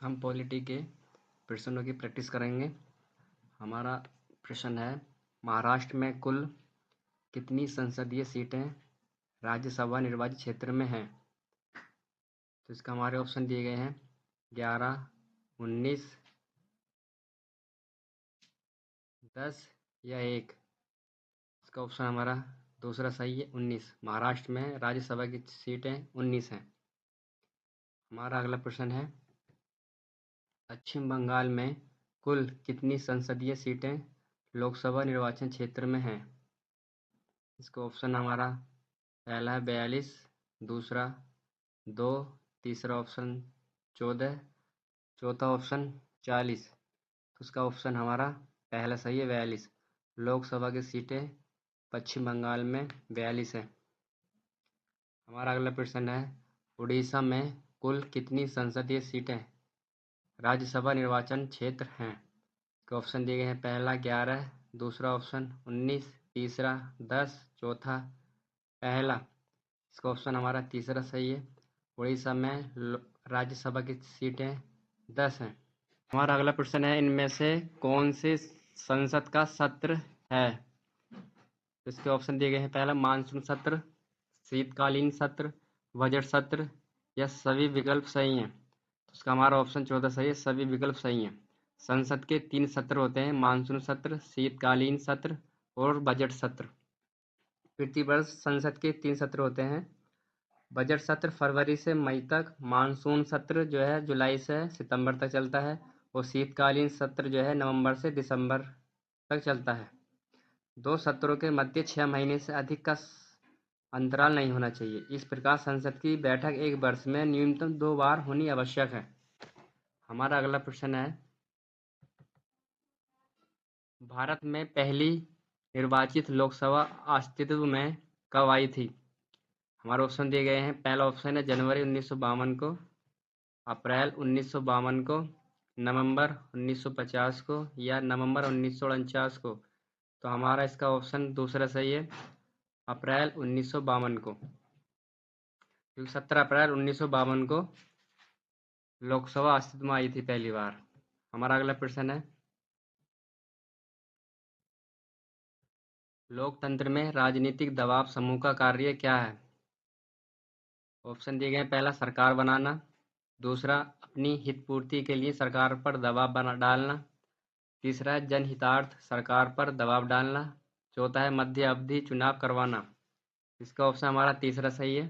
हम पॉलिटी के प्रश्नों की प्रैक्टिस करेंगे। हमारा प्रश्न है, महाराष्ट्र में कुल कितनी संसदीय सीटें राज्यसभा निर्वाचित क्षेत्र में हैं? तो इसका हमारे ऑप्शन दिए गए हैं 11, 19, 10 या 1। इसका ऑप्शन हमारा दूसरा सही है, 19। महाराष्ट्र में राज्यसभा की सीटें 19 हैं। हमारा अगला प्रश्न है, पश्चिम बंगाल में कुल कितनी संसदीय सीटें लोकसभा निर्वाचन क्षेत्र में हैं? इसका ऑप्शन हमारा पहला है 42, दूसरा 2, तीसरा ऑप्शन 14, चौथा ऑप्शन 40। तो उसका ऑप्शन हमारा पहला सही है, 42। लोकसभा की सीटें पश्चिम बंगाल में 42 है। हमारा अगला प्रश्न है, उड़ीसा में कुल कितनी संसदीय सीटें राज्यसभा निर्वाचन क्षेत्र हैं? के ऑप्शन दिए गए हैं, पहला 11, दूसरा ऑप्शन 19, तीसरा 10, चौथा पहला। इसका ऑप्शन हमारा तीसरा सही है। उड़ीसा में राज्यसभा की सीटें 10 हैं। हमारा अगला प्रश्न है, इनमें से कौन से संसद का सत्र है? इसके ऑप्शन दिए गए हैं, पहला मानसून सत्र, शीतकालीन सत्र, बजट सत्र या सभी विकल्प सही हैं। तो इसका हमारा ऑप्शन 14 सही है, सभी विकल्प सही हैं। संसद के 3 सत्र होते हैं, मानसून सत्र, शीतकालीन सत्र और बजट सत्र। प्रतिवर्ष संसद के 3 सत्र होते हैं। बजट सत्र फरवरी से मई तक, मानसून सत्र जो है जुलाई से सितंबर तक चलता है और शीतकालीन सत्र जो है नवंबर से दिसंबर तक चलता है। 2 सत्रों के मध्य 6 महीने से अधिक का अंतराल नहीं होना चाहिए। इस प्रकार संसद की बैठक एक वर्ष में न्यूनतम 2 बार होनी आवश्यक है। हमारा अगला प्रश्न है, भारत में पहली निर्वाचित लोकसभा अस्तित्व में कब आई थी? हमारे ऑप्शन दिए गए हैं, पहला ऑप्शन है जनवरी 1952 को, अप्रैल 1952 को, नवंबर 1950 को या नवंबर 1949 को। तो हमारा इसका ऑप्शन दूसरा सही है, अप्रैल 1952 को, क्योंकि 17 अप्रैल 1952 को लोकसभा अस्तित्व में आई थी पहली बार। हमारा अगला प्रश्न है, लोकतंत्र में राजनीतिक दबाव समूह का कार्य क्या है? ऑप्शन दिए गए हैं, पहला सरकार बनाना, दूसरा अपनी हितपूर्ति के लिए सरकार पर दबाव डालना, तीसरा है जनहितार्थ सरकार पर दबाव डालना, चौथा है मध्य अवधि चुनाव करवाना। इसका ऑप्शन हमारा तीसरा सही है,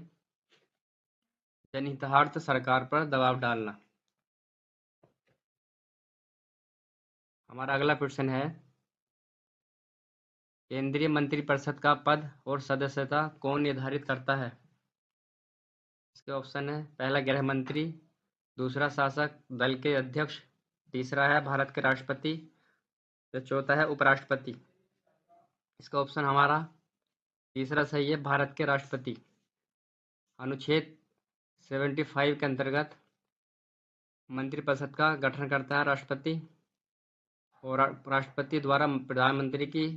जनहितार्थ सरकार पर दबाव डालना। हमारा अगला प्रश्न है, केंद्रीय मंत्रिपरिषद का पद और सदस्यता कौन निर्धारित करता है? इसके ऑप्शन है, पहला गृह मंत्री, दूसरा शासक दल के अध्यक्ष, तीसरा है भारत के राष्ट्रपति, तो चौथा है उपराष्ट्रपति। इसका ऑप्शन हमारा तीसरा सही है, भारत के राष्ट्रपति। अनुच्छेद 75 के अंतर्गत मंत्रिपरिषद का गठन करता है राष्ट्रपति और राष्ट्रपति द्वारा प्रधानमंत्री की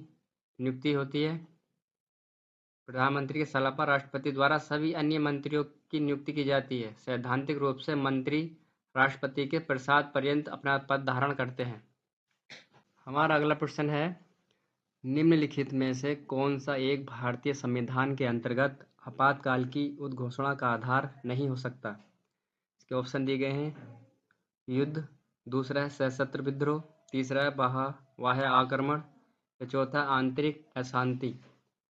नियुक्ति होती है। प्रधानमंत्री की सलाह पर राष्ट्रपति द्वारा सभी अन्य मंत्रियों की नियुक्ति की जाती है। सैद्धांतिक रूप से मंत्री राष्ट्रपति के प्रसाद पर्यंत अपना पद धारण करते हैं। हमारा अगला प्रश्न है, निम्नलिखित में से कौन सा एक भारतीय संविधान के अंतर्गत आपातकाल की उद्घोषणा का आधार नहीं हो सकता? इसके ऑप्शन दिए गए हैं, युद्ध, दूसरा है सशस्त्र विद्रोह, तीसरा है बाह्य आक्रमण या चौथा आंतरिक अशांति।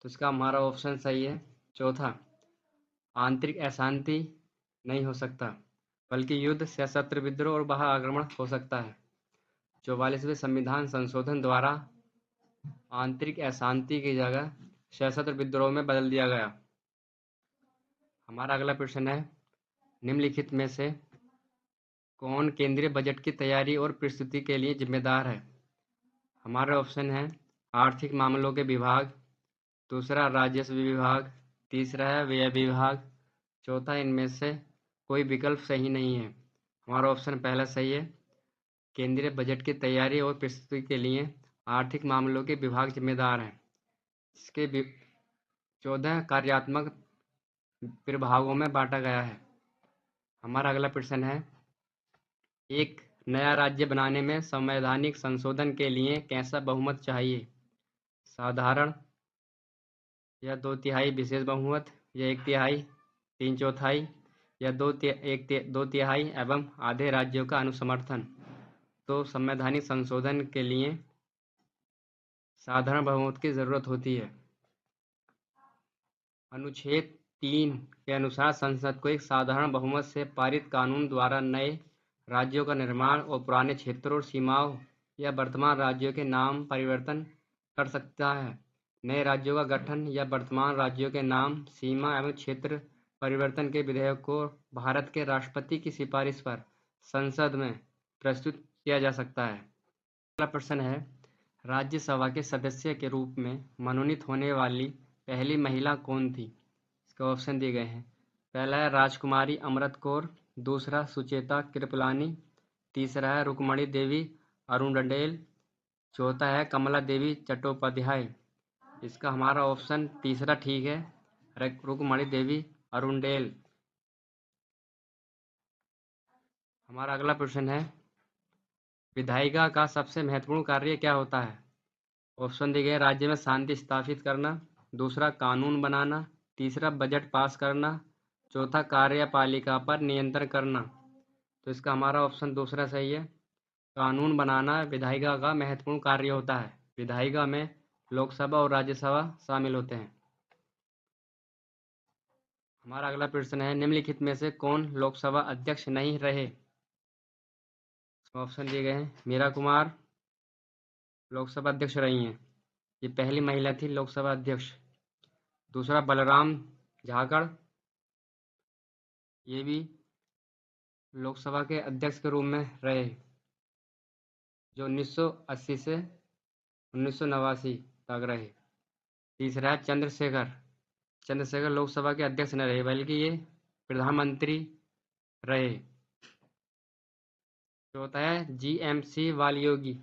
तो इसका हमारा ऑप्शन सही है, चौथा, आंतरिक अशांति नहीं हो सकता, बल्कि युद्ध, सशस्त्र विद्रोह और बाह्य आक्रमण हो सकता है। 44वें संविधान संशोधन द्वारा आंतरिक अशांति की जगह सशस्त्र विद्रोह में बदल दिया गया। हमारा अगला प्रश्न है, निम्नलिखित में से कौन केंद्रीय बजट की तैयारी और प्रस्तुति के लिए जिम्मेदार है? हमारा ऑप्शन है, आर्थिक मामलों के विभाग, दूसरा राजस्व विभाग, तीसरा है व्यय विभाग, चौथा इनमें से कोई विकल्प सही नहीं है। हमारा ऑप्शन पहला सही है, केंद्रीय बजट की तैयारी और प्रस्तुति के लिए आर्थिक मामलों के विभाग जिम्मेदार हैं। इसके 14 कार्यात्मक प्रभागों में बांटा गया है। हमारा अगला प्रश्न है, एक नया राज्य बनाने में संवैधानिक संशोधन के लिए कैसा बहुमत चाहिए? साधारण, या 2/3 विशेष बहुमत, या 1/3, 3/4, या 2/3 एवं आधे राज्यों का अनुसमर्थन। तो संवैधानिक संशोधन के लिए साधारण बहुमत की जरूरत होती है। अनुच्छेद 3 के अनुसार संसद को एक साधारण बहुमत से पारित कानून द्वारा नए राज्यों का निर्माण और पुराने क्षेत्रों और सीमाओं या वर्तमान राज्यों के नाम परिवर्तन कर सकता है। नए राज्यों का गठन या वर्तमान राज्यों के नाम, सीमा एवं क्षेत्र परिवर्तन के विधेयक को भारत के राष्ट्रपति की सिफारिश पर संसद में प्रस्तुत किया जा सकता है। अगला प्रश्न है, राज्यसभा के सदस्य के रूप में मनोनीत होने वाली पहली महिला कौन थी? इसके ऑप्शन दिए गए हैं। पहला है राजकुमारी अमृत कौर, दूसरा सुचेता कृपलानी, तीसरा है रुक्मणी देवी अरुणडेल, चौथा है कमला देवी चट्टोपाध्याय। इसका हमारा ऑप्शन तीसरा ठीक है, रुक्मणी देवी अरुणडेल। हमारा अगला प्रश्न है, विधायिका का सबसे महत्वपूर्ण कार्य क्या होता है? ऑप्शन दिए गए, राज्य में शांति स्थापित करना, दूसरा कानून बनाना, तीसरा बजट पास करना, चौथा कार्यपालिका पर नियंत्रण करना। तो इसका हमारा ऑप्शन दूसरा सही है, कानून बनाना विधायिका का महत्वपूर्ण कार्य होता है। विधायिका में लोकसभा और राज्यसभा शामिल होते हैं। हमारा अगला प्रश्न है, निम्नलिखित में से कौन लोकसभा अध्यक्ष नहीं रहे? ऑप्शन दिए गए हैं, मीरा कुमार लोकसभा अध्यक्ष रही हैं, ये पहली महिला थी लोकसभा अध्यक्ष। दूसरा बलराम झाकड़, ये भी लोकसभा के अध्यक्ष के रूप में रहे, जो 1980 से 1989 तक रहे। तीसरा है चंद्रशेखर लोकसभा के अध्यक्ष न रहे, बल्कि ये प्रधानमंत्री रहे। चौथा है GMC वालयोगी,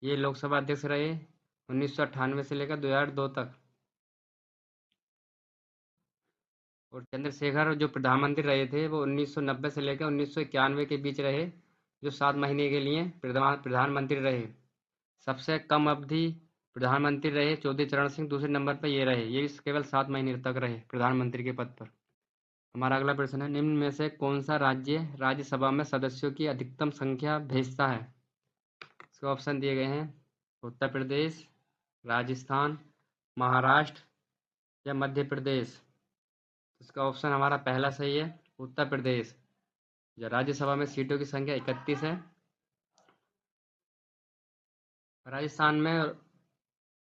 ये लोकसभा अध्यक्ष रहे 1998 से लेकर 2002 तक। और चंद्रशेखर जो प्रधानमंत्री रहे थे वो 1990 से लेकर 1991 के बीच रहे, जो 7 महीने के लिए प्रधानमंत्री रहे। सबसे कम अवधि प्रधानमंत्री रहे चौधरी चरण सिंह, दूसरे नंबर पर ये रहे, ये भी केवल 7 महीने तक रहे प्रधानमंत्री के पद पर। हमारा अगला प्रश्न है, निम्न में से कौन सा राज्य राज्यसभा में सदस्यों की अधिकतम संख्या भेजता है? इसके ऑप्शन दिए गए हैं, उत्तर प्रदेश, राजस्थान, महाराष्ट्र या मध्य प्रदेश। इसका ऑप्शन हमारा पहला सही है, उत्तर प्रदेश। जो राज्यसभा में सीटों की संख्या 31 है। राजस्थान में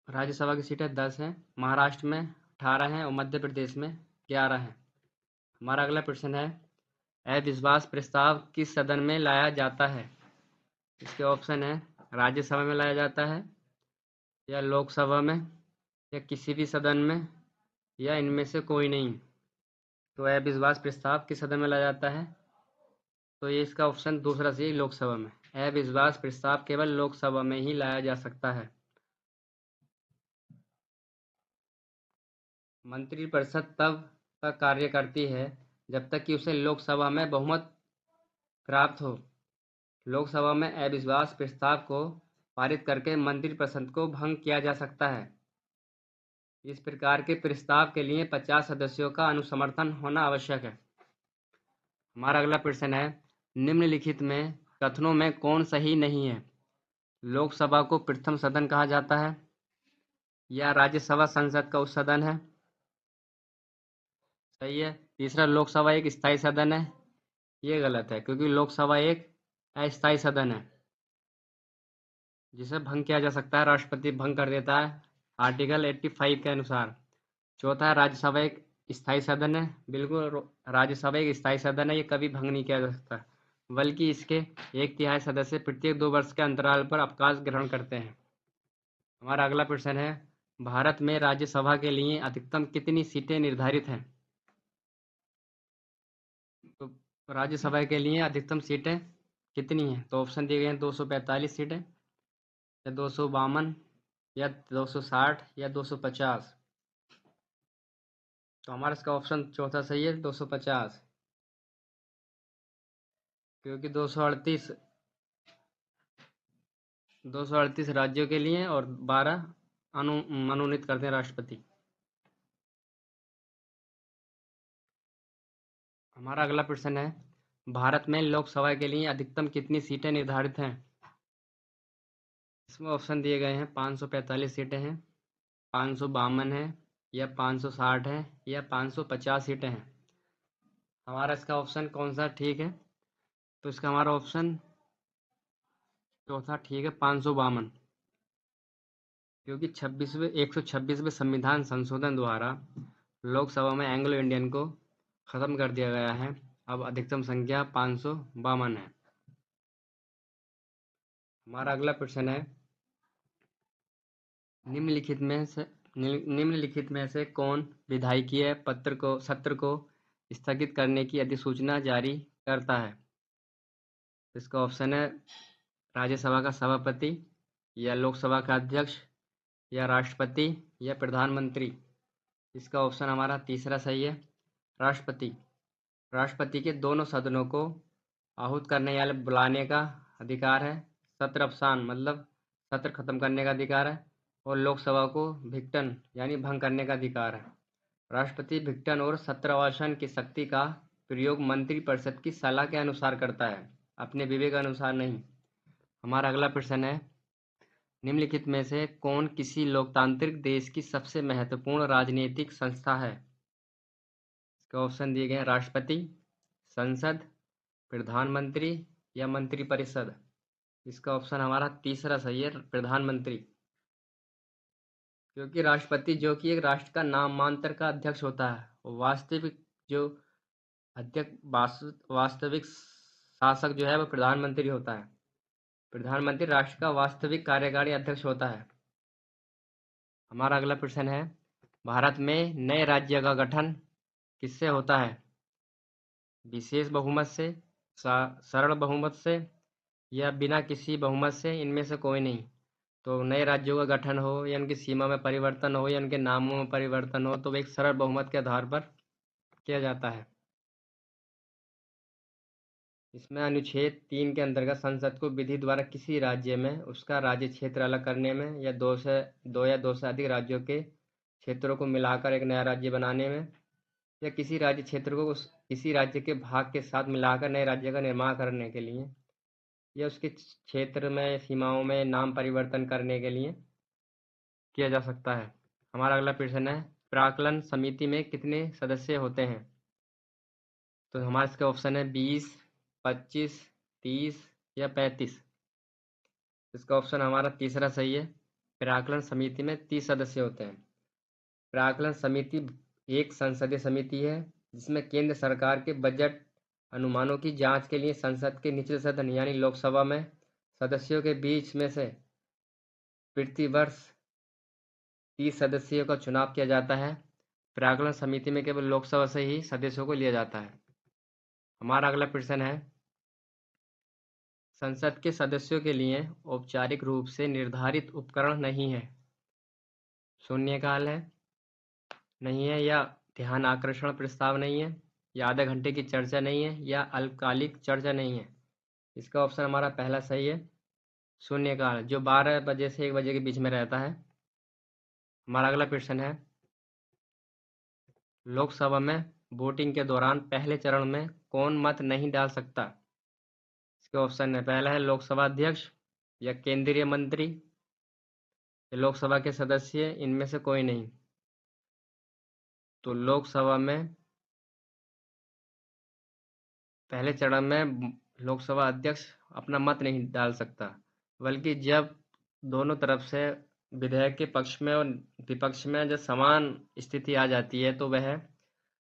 राज्यसभा की सीटें 10 हैं, महाराष्ट्र में 18 हैं और मध्य प्रदेश में 11 हैं। हमारा अगला प्रश्न है, अविश्वास प्रस्ताव किस सदन में लाया जाता है? इसके ऑप्शन है, राज्यसभा में लाया जाता है, या लोकसभा में, या किसी भी सदन में, या इनमें से कोई नहीं। तो अविश्वास प्रस्ताव किस सदन में लाया जाता है? तो ये इसका ऑप्शन दूसरा सही, लोकसभा में। अविश्वास प्रस्ताव केवल लोकसभा में ही लाया जा सकता है। मंत्रिपरिषद तब तक कार्य करती है जब तक कि उसे लोकसभा में बहुमत प्राप्त हो। लोकसभा में अविश्वास प्रस्ताव को पारित करके मंत्रिपरिषद को भंग किया जा सकता है। इस प्रकार के प्रस्ताव के लिए 50 सदस्यों का अनुसमर्थन होना आवश्यक है। हमारा अगला प्रश्न है, निम्नलिखित में कथनों में कौन सही नहीं है? लोकसभा को प्रथम सदन कहा जाता है, या राज्यसभा संसद का उस सदन है? सही है। तीसरा, लोकसभा एक स्थायी सदन है, ये गलत है, क्योंकि लोकसभा एक अस्थायी सदन है जिसे भंग किया जा सकता है, राष्ट्रपति भंग कर देता है आर्टिकल 85 के अनुसार। चौथा, राज्यसभा एक स्थायी सदन है, बिल्कुल राज्यसभा एक स्थायी सदन है, ये कभी भंग नहीं किया जा सकता, बल्कि इसके 1/3 सदस्य प्रत्येक 2 वर्ष के अंतराल पर अवकाश ग्रहण करते हैं। हमारा अगला प्रश्न है, भारत में राज्यसभा के लिए अधिकतम कितनी सीटें निर्धारित हैं? तो राज्यसभा के लिए अधिकतम सीटें कितनी हैं? तो ऑप्शन दिए गए हैं, 245 सीटें, या 252, या 260, या 250। तो हमारा इसका ऑप्शन चौथा सही है, 250, क्योंकि 238 राज्यों के लिए और 12 मनोनीत करते हैं राष्ट्रपति। हमारा अगला प्रश्न है, भारत में लोकसभा के लिए अधिकतम कितनी सीटें निर्धारित हैं? इसमें ऑप्शन दिए गए हैं, 545 सीटें हैं, 552 है, या 560 है, या 550 सीटें हैं। हमारा इसका ऑप्शन कौन सा ठीक है? तो इसका हमारा ऑप्शन चौथा ठीक है, 552। क्योंकि 126वें संविधान संशोधन द्वारा लोकसभा में एंग्लो इंडियन को खत्म कर दिया गया है। अब अधिकतम संख्या 552 है। हमारा अगला प्रश्न है, निम्नलिखित में से कौन विधायिकीय सत्र को स्थगित करने की अधिसूचना जारी करता है? इसका ऑप्शन है, राज्यसभा का सभापति, या लोकसभा का अध्यक्ष, या राष्ट्रपति, या प्रधानमंत्री। इसका ऑप्शन हमारा तीसरा सही है, राष्ट्रपति। राष्ट्रपति के दोनों सदनों को आहूत करने या बुलाने का अधिकार है। सत्र अवसान मतलब सत्र खत्म करने का अधिकार है। और लोकसभा को भिक्टन यानी भंग करने का अधिकार है। राष्ट्रपति भिक्टन और सत्रावसान की शक्ति का प्रयोग मंत्रिपरिषद की सलाह के अनुसार करता है, अपने विवेक अनुसार नहीं। हमारा अगला प्रश्न है, निम्नलिखित में से कौन किसी लोकतांत्रिक देश की सबसे महत्वपूर्ण राजनीतिक संस्था है? इसके ऑप्शन दिए गए हैं, राष्ट्रपति, संसद, प्रधानमंत्री, या मंत्रिपरिषद। इसका ऑप्शन हमारा तीसरा सही है, प्रधानमंत्री। क्योंकि राष्ट्रपति जो कि एक राष्ट्र का नामांतर का अध्यक्ष होता है, वास्तविक जो वास्तविक शासक जो है वो प्रधानमंत्री होता है। प्रधानमंत्री राष्ट्र का वास्तविक कार्यकारी अध्यक्ष होता है। हमारा अगला प्रश्न है, भारत में नए राज्य का गठन किससे होता है? विशेष बहुमत से, सरल बहुमत से, या बिना किसी बहुमत से, इनमें से कोई नहीं। तो नए राज्यों का गठन हो, या उनकी सीमा में परिवर्तन हो, या उनके नामों में परिवर्तन हो, तो एक सरल बहुमत के आधार पर किया जाता है। इसमें अनुच्छेद 3 के अंतर्गत संसद को विधि द्वारा किसी राज्य में उसका राज्य क्षेत्र अलग करने में, या दो या दो से अधिक राज्यों के क्षेत्रों को मिलाकर एक नया राज्य बनाने में, या किसी राज्य क्षेत्र को किसी राज्य के भाग के साथ मिलाकर नए राज्य का निर्माण करने के लिए, या उसके क्षेत्र में सीमाओं में नाम परिवर्तन करने के लिए किया जा सकता है। हमारा अगला प्रश्न है, प्राक्कलन समिति में कितने सदस्य होते हैं? तो हमारा इसका ऑप्शन है 20, 25, 30, या 35। इसका ऑप्शन हमारा तीसरा सही है, प्राक्कलन समिति में 30 सदस्य होते हैं। प्राक्कलन समिति एक संसदीय समिति है जिसमें केंद्र सरकार के बजट अनुमानों की जांच के लिए संसद के निचले सदन यानी लोकसभा में सदस्यों के बीच में से प्रतिवर्ष 30 सदस्यों का चुनाव किया जाता है। प्राक्कलन समिति में केवल लोकसभा से ही सदस्यों को लिया जाता है। हमारा अगला प्रश्न है, संसद के सदस्यों के लिए औपचारिक रूप से निर्धारित उपकरण नहीं है। शून्यकाल है, नहीं है, या ध्यान आकर्षण प्रस्ताव नहीं है, या आधे घंटे की चर्चा नहीं है, या अल्पकालिक चर्चा नहीं है। इसका ऑप्शन हमारा पहला सही है, शून्यकाल, जो 12 बजे से 1 बजे के बीच में रहता है। हमारा अगला प्रश्न है, लोकसभा में वोटिंग के दौरान पहले चरण में कौन मत नहीं डाल सकता? इसके ऑप्शन है, पहला है लोकसभा अध्यक्ष, या केंद्रीय मंत्री, या लोकसभा के सदस्य, इनमें से कोई नहीं। तो लोकसभा में पहले चरण में लोकसभा अध्यक्ष अपना मत नहीं डाल सकता, बल्कि जब दोनों तरफ से विधेयक के पक्ष में और विपक्ष में जब समान स्थिति आ जाती है तो वह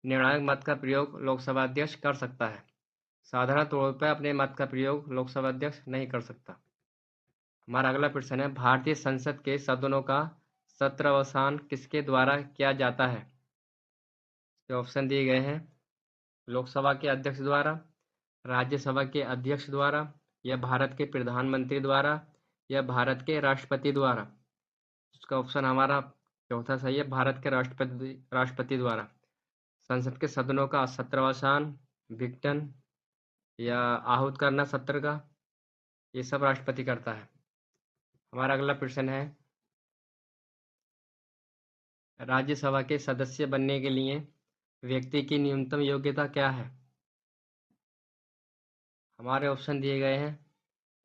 निर्णायक मत का प्रयोग लोकसभा अध्यक्ष कर सकता है। साधारण तौर पर अपने मत का प्रयोग लोकसभा अध्यक्ष नहीं कर सकता। हमारा अगला प्रश्न है, भारतीय संसद के सदनों का सत्रावसान किसके द्वारा किया जाता है? ऑप्शन दिए गए हैं, लोकसभा के अध्यक्ष द्वारा, राज्यसभा के अध्यक्ष द्वारा, या भारत के प्रधानमंत्री द्वारा, या भारत के राष्ट्रपति द्वारा। उसका ऑप्शन हमारा चौथा सही है, भारत के राष्ट्रपति द्वारा। संसद के सदनों का सत्रावसान भिक्टन या आहूत करना सत्र का, ये सब राष्ट्रपति करता है। हमारा अगला प्रश्न है, राज्यसभा के सदस्य बनने के लिए व्यक्ति की न्यूनतम योग्यता क्या है? हमारे ऑप्शन दिए गए हैं।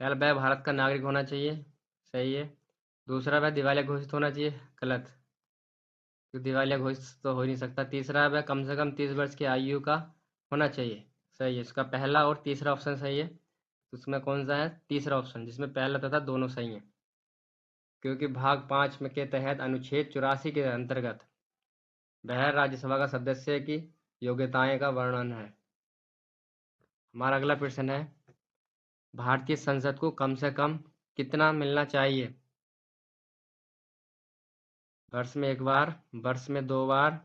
पहला, वह भारत का नागरिक होना चाहिए, सही है। दूसरा, वह दिवालिया घोषित होना चाहिए, गलत, तो दिवालिया घोषित तो हो ही नहीं सकता। तीसरा, वह कम से कम 30 वर्ष की आयु का होना चाहिए, सही है। इसका पहला और तीसरा ऑप्शन सही है। तो उसमें कौन सा है? तीसरा ऑप्शन, जिसमें पहला तथा दोनों सही हैं, क्योंकि भाग 5 में के तहत अनुच्छेद 84 के अंतर्गत वह राज्यसभा का सदस्य की योग्यताएं का वर्णन है। हमारा अगला प्रश्न है, भारतीय संसद को कम से कम कितना मिलना चाहिए? वर्ष में 1 बार, वर्ष में 2 बार,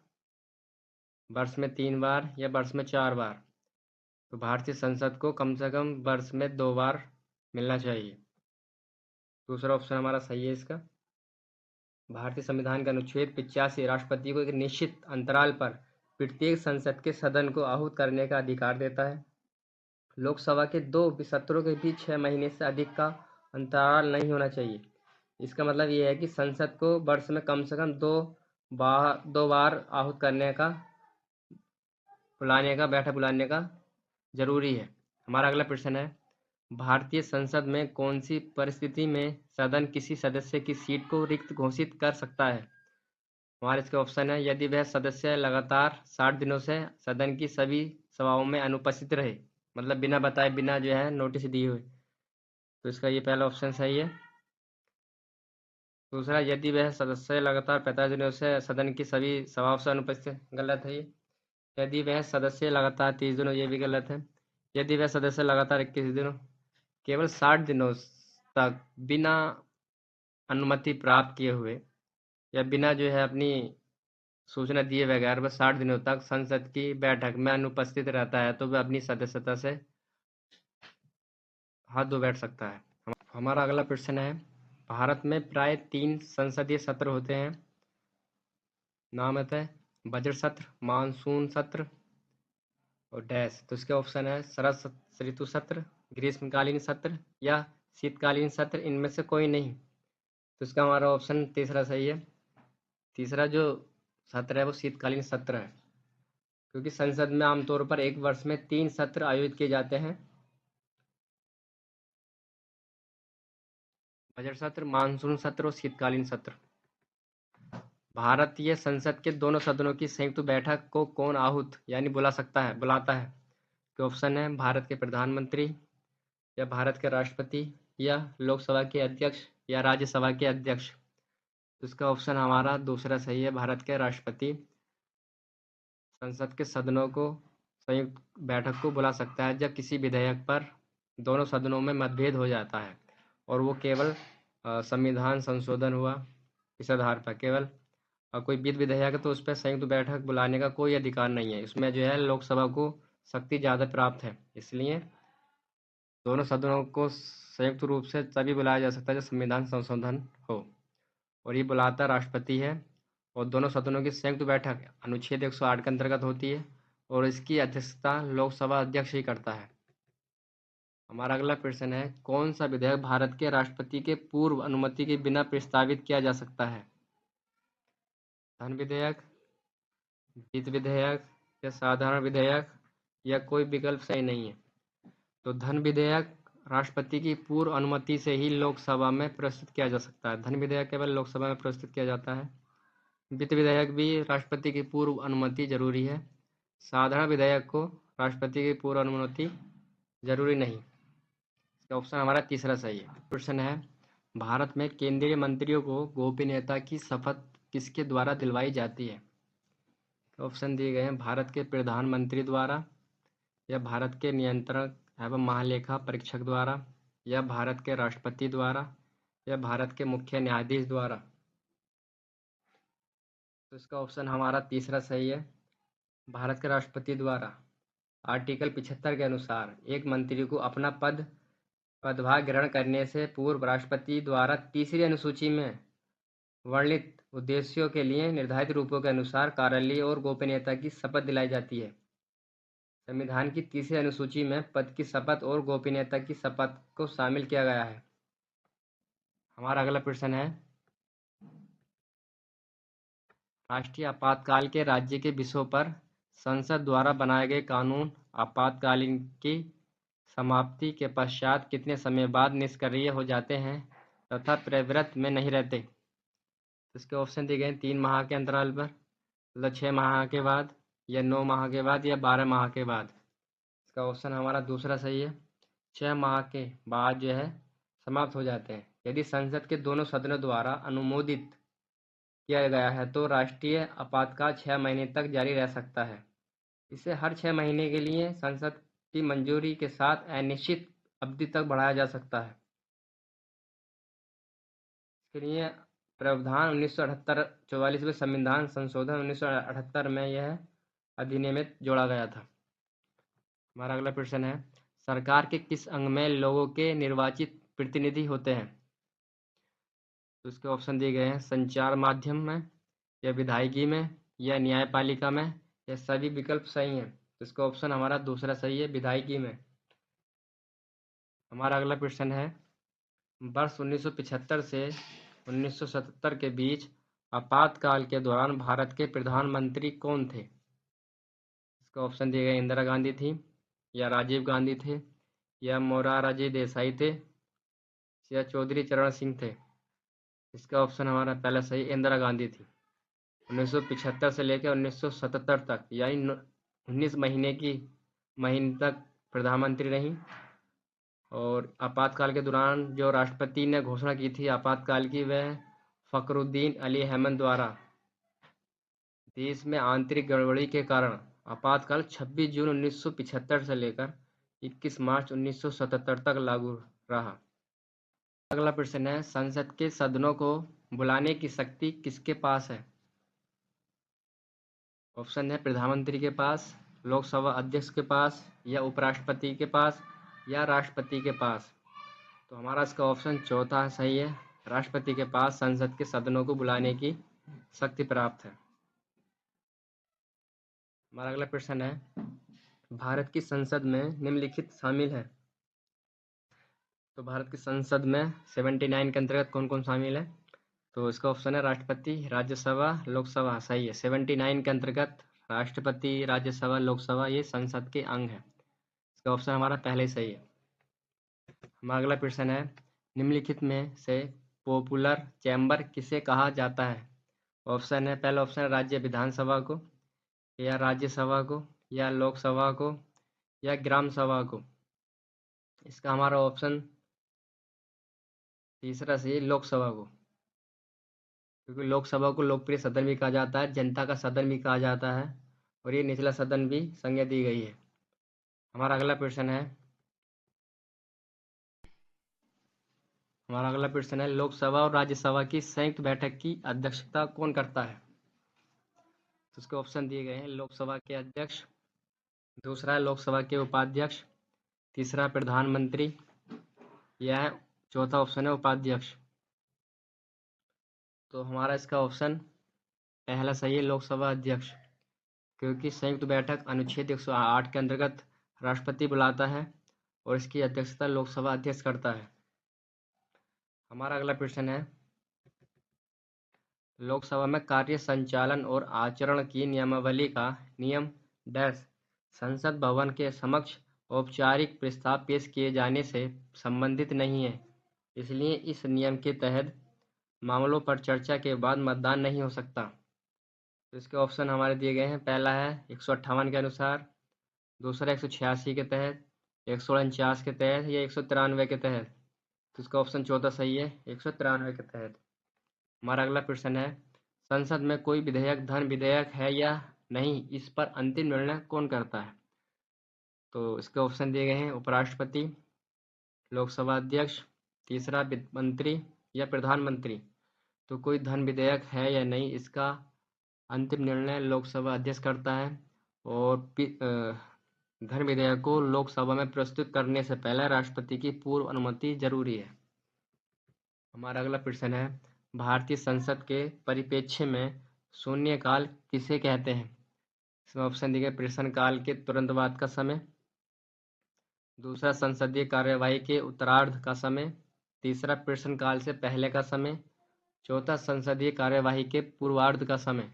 वर्ष में 3 बार या वर्ष में 4 बार? तो भारतीय संसद को कम से कम वर्ष में 2 बार मिलना चाहिए। दूसरा ऑप्शन हमारा सही है इसका। भारतीय संविधान का अनुच्छेद 85 राष्ट्रपति को एक निश्चित अंतराल पर प्रत्येक संसद के सदन को आहूत करने का अधिकार देता है। लोकसभा के 2 सत्रों के बीच 6 महीने से अधिक का अंतराल नहीं होना चाहिए। इसका मतलब ये है कि संसद को वर्ष में कम से कम 2 बार आहूत करने का, बैठक बुलाने का जरूरी है। हमारा अगला प्रश्न है, भारतीय संसद में कौन सी परिस्थिति में सदन किसी सदस्य की सीट को रिक्त घोषित कर सकता है? हमारे इसके ऑप्शन है, यदि वह सदस्य लगातार 60 दिनों से सदन की सभी सभाओं में अनुपस्थित रहे, मतलब बिना बताए, बिना जो है नोटिस दिए हुए, तो इसका ये पहला ऑप्शन सही है। दूसरा, यदि वह सदस्य लगातार 45 दिनों से सदन की सभी सभाओं से अनुपस्थित, गलत है ये। यदि वह सदस्य लगातार 30 दिनों, ये भी गलत है। यदि वह सदस्य लगातार 21 दिनों, केवल 60 दिनों तक बिना अनुमति प्राप्त किए हुए या बिना जो है अपनी सूचना दिए बगैर वह 60 दिनों तक संसद की बैठक में अनुपस्थित रहता है, तो वह अपनी सदस्यता से हाथ धो बैठ सकता है। हमारा अगला प्रश्न है, भारत में प्राय 3 संसदीय सत्र होते हैं। नाम है बजट सत्र, मानसून सत्र और डैश। तो इसके ऑप्शन है शरद ऋतु सत्र, ग्रीष्मकालीन सत्र या शीतकालीन सत्र, इनमें से कोई नहीं। तो इसका हमारा ऑप्शन तीसरा सही है। तीसरा जो सत्र है वो शीतकालीन सत्र है, क्योंकि संसद में आमतौर पर एक वर्ष में 3 सत्र आयोजित किए जाते हैं। बजट सत्र, मानसून सत्र और शीतकालीन सत्र। भारतीय संसद के दोनों सदनों की संयुक्त बैठक को कौन आहूत यानी बुलाता है? तो ऑप्शन है भारत के प्रधानमंत्री या भारत के राष्ट्रपति या लोकसभा के अध्यक्ष या राज्यसभा के अध्यक्ष। तो इसका ऑप्शन हमारा दूसरा सही है, भारत के राष्ट्रपति संसद के सदनों को संयुक्त बैठक को बुला सकता है जब किसी विधेयक पर दोनों सदनों में मतभेद हो जाता है, और वो केवल संविधान संशोधन हुआ इस आधार पर, केवल कोई विधेयक है तो उस पर संयुक्त बैठक बुलाने का कोई अधिकार नहीं है। इसमें जो है लोकसभा को शक्ति ज़्यादा प्राप्त है, इसलिए दोनों सदनों को संयुक्त रूप से तभी बुलाया जा सकता है जब संविधान संशोधन हो, और ये बुलाता राष्ट्रपति है। और दोनों सदनों की संयुक्त बैठक अनुच्छेद 108 के अंतर्गत होती है और इसकी अध्यक्षता लोकसभा अध्यक्ष ही करता है। हमारा अगला प्रश्न है, कौन सा विधेयक भारत के राष्ट्रपति के पूर्व अनुमति के बिना प्रस्तावित किया जा सकता है? धन विधेयक, वित्त विधेयक या साधारण विधेयक या कोई विकल्प सही नहीं है। तो धन विधेयक राष्ट्रपति की पूर्व अनुमति से ही लोकसभा में प्रस्तुत किया जा सकता है। धन विधेयक केवल लोकसभा में प्रस्तुत किया जाता है। वित्त विधेयक भी राष्ट्रपति की पूर्व अनुमति जरूरी है। साधारण विधेयक को राष्ट्रपति की पूर्व अनुमति जरूरी नहीं। इसका ऑप्शन हमारा तीसरा सही है। प्रश्न है, भारत में केंद्रीय मंत्रियों को गोपनीयता की शपथ किसके द्वारा दिलवाई जाती है? ऑप्शन दिए गए हैं, भारत के प्रधानमंत्री द्वारा या भारत के नियंत्रक एवं महालेखा परीक्षक द्वारा या भारत के राष्ट्रपति द्वारा या भारत के मुख्य न्यायाधीश द्वारा। तो इसका ऑप्शन हमारा तीसरा सही है, भारत के राष्ट्रपति द्वारा। आर्टिकल 75 के अनुसार एक मंत्री को अपना पदभार ग्रहण करने से पूर्व राष्ट्रपति द्वारा तीसरी अनुसूची में वर्णित उद्देश्यों के लिए निर्धारित रूपों के अनुसार कार्यालय और गोपनीयता की शपथ दिलाई जाती है। संविधान की तीसरी अनुसूची में पद की शपथ और गोपनीयता की शपथ को शामिल किया गया है। हमारा अगला प्रश्न है, राष्ट्रीय आपातकाल के राज्य के विषयों पर संसद द्वारा बनाए गए कानून आपातकालीन की समाप्ति के पश्चात कितने समय बाद निष्क्रिय हो जाते हैं तथा प्रवृत्त में नहीं रहते। इसके ऑप्शन दिए गए 3 माह के अंतराल पर, मतलब 6 माह के बाद, या 9 माह के बाद, या 12 माह के बाद। इसका ऑप्शन हमारा दूसरा सही है, 6 माह के बाद जो है समाप्त हो जाते हैं। यदि संसद के दोनों सदनों द्वारा अनुमोदित किया गया है तो राष्ट्रीय आपातकाल 6 महीने तक जारी रह सकता है। इसे हर 6 महीने के लिए संसद की मंजूरी के साथ अनिश्चित अवधि तक बढ़ाया जा सकता है। इसके लिए प्रावधान 1978 44वें संविधान संशोधन 1978 में यह अधिनियमित जोड़ा गया था। हमारा अगला प्रश्न है, सरकार के किस अंग में लोगों के निर्वाचित प्रतिनिधि होते हैं। तो इसके ऑप्शन दिए गए हैं, संचार माध्यम में, या विधायिकी में, या न्यायपालिका में, या सभी विकल्प सही हैं। तो इसका ऑप्शन हमारा दूसरा सही है, विधायिकी में। हमारा अगला प्रश्न है, वर्ष 1975 से 1977 के बीच आपातकाल के दौरान भारत के प्रधानमंत्री कौन थे। इसका ऑप्शन दिए गए, इंदिरा गांधी थी, या राजीव गांधी थे, या मोरारजी देसाई थे, या चौधरी चरण सिंह थे। इसका ऑप्शन हमारा पहला सही, इंदिरा गांधी थी। 1975 से लेकर 1977 तक, यानी 19 महीने तक प्रधानमंत्री रही। और आपातकाल के दौरान जो राष्ट्रपति ने घोषणा की थी आपातकाल की, वह फखरुद्दीन अली अहमद द्वारा। देश में आंतरिक गड़बड़ी के कारण आपातकाल 26 जून 1975 से लेकर 21 मार्च 1977 तक लागू रहा। अगला प्रश्न है, संसद के सदनों को बुलाने की शक्ति किसके पास है। ऑप्शन है, प्रधानमंत्री के पास, लोकसभा अध्यक्ष के पास, या उपराष्ट्रपति के पास, या राष्ट्रपति के पास। तो हमारा इसका ऑप्शन चौथा सही है, राष्ट्रपति के पास संसद के सदनों को बुलाने की शक्ति प्राप्त है। हमारा अगला प्रश्न है, भारत की संसद में निम्नलिखित शामिल है। तो भारत की संसद में 79 के अंतर्गत कौन कौन शामिल है। तो इसका ऑप्शन है, राष्ट्रपति, राज्यसभा, लोकसभा। सही है, 79 के अंतर्गत राष्ट्रपति, राज्यसभा, लोकसभा ये संसद के अंग है। इसका ऑप्शन हमारा पहले ही सही है। हमारा अगला प्रश्न है, निम्नलिखित में से पॉपुलर चैम्बर किसे कहा जाता है। ऑप्शन है, पहला ऑप्शन है राज्य विधानसभा को, या राज्यसभा को, या लोकसभा को, या ग्राम सभा को। इसका हमारा ऑप्शन तीसरा सही, लोकसभा को, क्योंकि लोकसभा को लोकप्रिय सदन भी कहा जाता है, जनता का सदन भी कहा जाता है, और ये निचला सदन भी संज्ञा दी गई है। हमारा अगला प्रश्न है, लोकसभा और राज्यसभा की संयुक्त बैठक की अध्यक्षता कौन करता है। तो उसके ऑप्शन दिए गए हैं, लोकसभा के अध्यक्ष, दूसरा है लोकसभा के उपाध्यक्ष, तीसरा प्रधानमंत्री, या चौथा ऑप्शन है उपाध्यक्ष। तो हमारा इसका ऑप्शन पहला सही है, लोकसभा अध्यक्ष, क्योंकि संयुक्त बैठक अनुच्छेद 108 के अंतर्गत राष्ट्रपति बुलाता है और इसकी अध्यक्षता लोकसभा अध्यक्ष करता है। हमारा अगला प्रश्न है, लोकसभा में कार्य संचालन और आचरण की नियमावली का नियम डैश संसद भवन के समक्ष औपचारिक प्रस्ताव पेश किए जाने से संबंधित नहीं है, इसलिए इस नियम के तहत मामलों पर चर्चा के बाद मतदान नहीं हो सकता। तो इसके ऑप्शन हमारे दिए गए हैं, पहला है 158 के अनुसार, दूसरा 186 के तहत, 149 के तहत, या 193 के तहत। तो इसका ऑप्शन चौथा सही है, 193 के तहत। हमारा अगला प्रश्न है, संसद में कोई विधेयक धन विधेयक है या नहीं, इस पर अंतिम निर्णय कौन करता है। तो इसके ऑप्शन दिए गए हैं, उपराष्ट्रपति, लोकसभा अध्यक्ष, तीसरा वित्त मंत्री, या प्रधानमंत्री। तो कोई धन विधेयक है या नहीं, इसका अंतिम निर्णय लोकसभा अध्यक्ष करता है, और धन विधेयक को लोकसभा में प्रस्तुत करने से पहले राष्ट्रपति की पूर्व अनुमति जरूरी है। हमारा अगला प्रश्न है, भारतीय संसद के परिप्रेक्ष्य में शून्यकाल किसे कहते हैं। इसमें ऑप्शन दिए गए प्रश्नकाल के तुरंत बाद का समय, दूसरा संसदीय कार्यवाही के उत्तरार्ध का समय, तीसरा प्रश्नकाल से पहले का समय, चौथा संसदीय कार्यवाही के पूर्वार्ध का समय।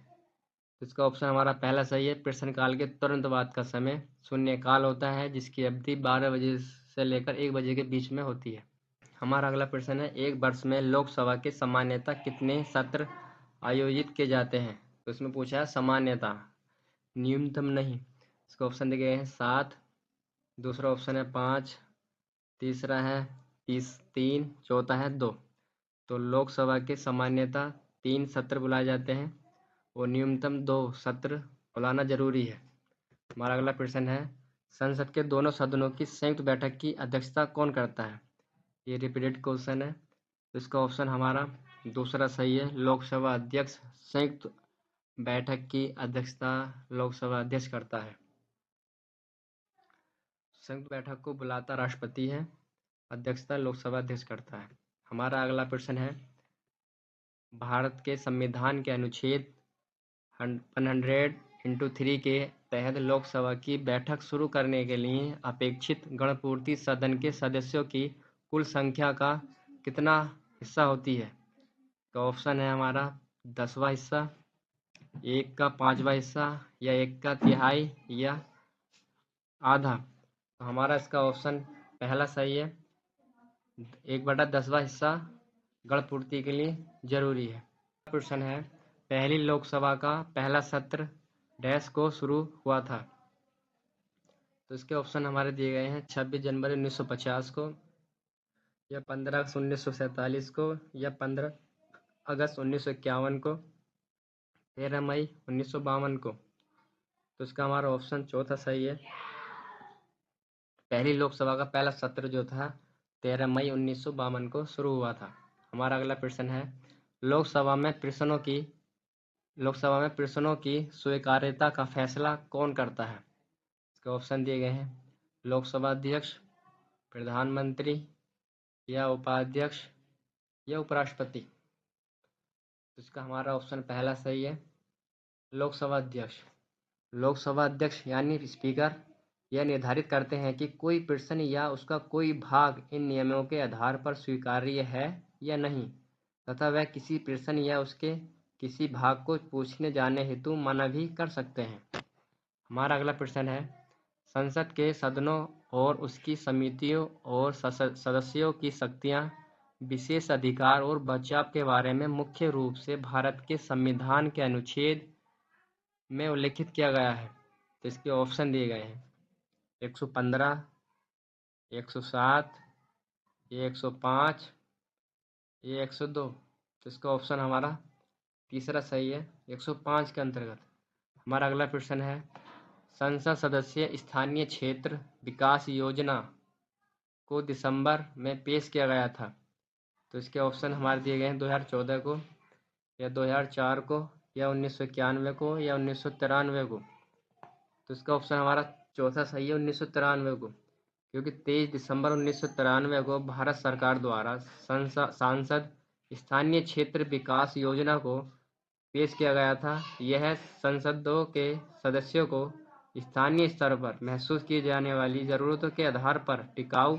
इसका ऑप्शन हमारा पहला सही है, प्रश्नकाल के तुरंत बाद का समय। शून्यकाल होता है जिसकी अवधि 12 बजे से लेकर 1 बजे के बीच में होती है। हमारा अगला प्रश्न है, एक वर्ष में लोकसभा के सामान्यतः कितने सत्र आयोजित किए जाते हैं? तो इसमें पूछा है सामान्यतः, न्यूनतम नहीं। इसका ऑप्शन दिए गए हैं 7, दूसरा ऑप्शन है 5, तीसरा है 3, चौथा है 2। तो लोकसभा के सामान्यतः 3 सत्र बुलाए जाते हैं और न्यूनतम 2 सत्र बुलाना जरूरी है। हमारा अगला प्रश्न है, संसद के दोनों सदनों की संयुक्त बैठक की अध्यक्षता कौन करता है? ये रिपीटेड क्वेश्चन है, तो इसका ऑप्शन हमारा दूसरा सही है, लोकसभा अध्यक्ष संयुक्त बैठक की अध्यक्षता लोकसभा अध्यक्ष करता है। संयुक्त बैठक को बुलाता राष्ट्रपति है, अध्यक्षता लोकसभा अध्यक्ष करता है। हमारा अगला प्रश्न है, भारत के संविधान के अनुच्छेद 100(3) के तहत लोकसभा की बैठक शुरू करने के लिए अपेक्षित गणपूर्ति सदन के सदस्यों की कुल संख्या का कितना हिस्सा होती है? तो ऑप्शन है हमारा 10वां हिस्सा, 1 का 5वां हिस्सा, या 1 का तिहाई, या आधा। तो हमारा इसका ऑप्शन पहला सही है, 1/10वां हिस्सा गणपूर्ति के लिए जरूरी है। प्रश्न है, पहली लोकसभा का पहला सत्र डैश को शुरू हुआ था? तो इसके ऑप्शन हमारे दिए गए हैं 26 जनवरी 1950 को, या 15 अगस्त 1947 को, या 15 अगस्त 1951 को, 13 मई 1952 को। तो इसका हमारा ऑप्शन चौथा सही है, पहली लोकसभा का पहला सत्र जो था 13 मई 1952 को शुरू हुआ था। हमारा अगला प्रश्न है, लोकसभा में प्रश्नों की स्वीकार्यता का फैसला कौन करता है? इसके ऑप्शन दिए गए हैं, लोकसभा अध्यक्ष, प्रधानमंत्री, या उपाध्यक्ष, या उपराष्ट्रपति। तो इसका हमारा ऑप्शन पहला सही है, लोकसभा अध्यक्ष। लोकसभा अध्यक्ष यानी स्पीकर यह निर्धारित करते हैं कि कोई प्रश्न या उसका कोई भाग इन नियमों के आधार पर स्वीकार्य है या नहीं, तथा वह किसी प्रश्न या उसके किसी भाग को पूछने जाने हेतु मना भी कर सकते हैं। हमारा अगला प्रश्न है, संसद के सदनों और उसकी समितियों और सदस्यों की शक्तियां, विशेष अधिकार और बचाव के बारे में मुख्य रूप से भारत के संविधान के अनुच्छेद में उल्लेखित किया गया है। तो इसके ऑप्शन दिए गए हैं 115, 107, ये 105, ये 102। तो इसका ऑप्शन हमारा तीसरा सही है, 105 के अंतर्गत। हमारा अगला प्रश्न है, संसद सदस्य स्थानीय क्षेत्र विकास योजना को दिसंबर में पेश किया गया था। तो इसके ऑप्शन हमारे दिए गए हैं 2014 को, या 2004 को, या 1991 को, या 1993 को। तो इसका ऑप्शन हमारा चौथा सही है, 1993 को, क्योंकि 23 दिसंबर 1993 को भारत सरकार द्वारा सांसद स्थानीय क्षेत्र विकास योजना को पेश किया गया था। यह संसदों के सदस्यों को स्थानीय स्तर पर महसूस की जाने वाली ज़रूरतों के आधार पर टिकाऊ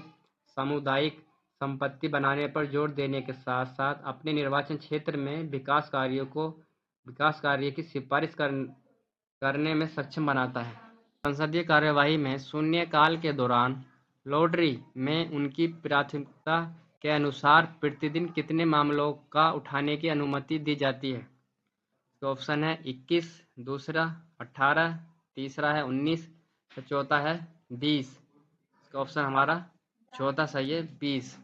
सामुदायिक संपत्ति बनाने पर जोर देने के साथ साथ अपने निर्वाचन क्षेत्र में विकास कार्य की सिफारिश करने में सक्षम बनाता है। संसदीय कार्यवाही में शून्यकाल के दौरान लॉटरी में उनकी प्राथमिकता के अनुसार प्रतिदिन कितने मामलों का उठाने की अनुमति दी जाती है? तो ऑप्शन है 21, दूसरा 18, तीसरा है 19, तो चौथा है 20। इसका ऑप्शन हमारा चौथा सही है, 20।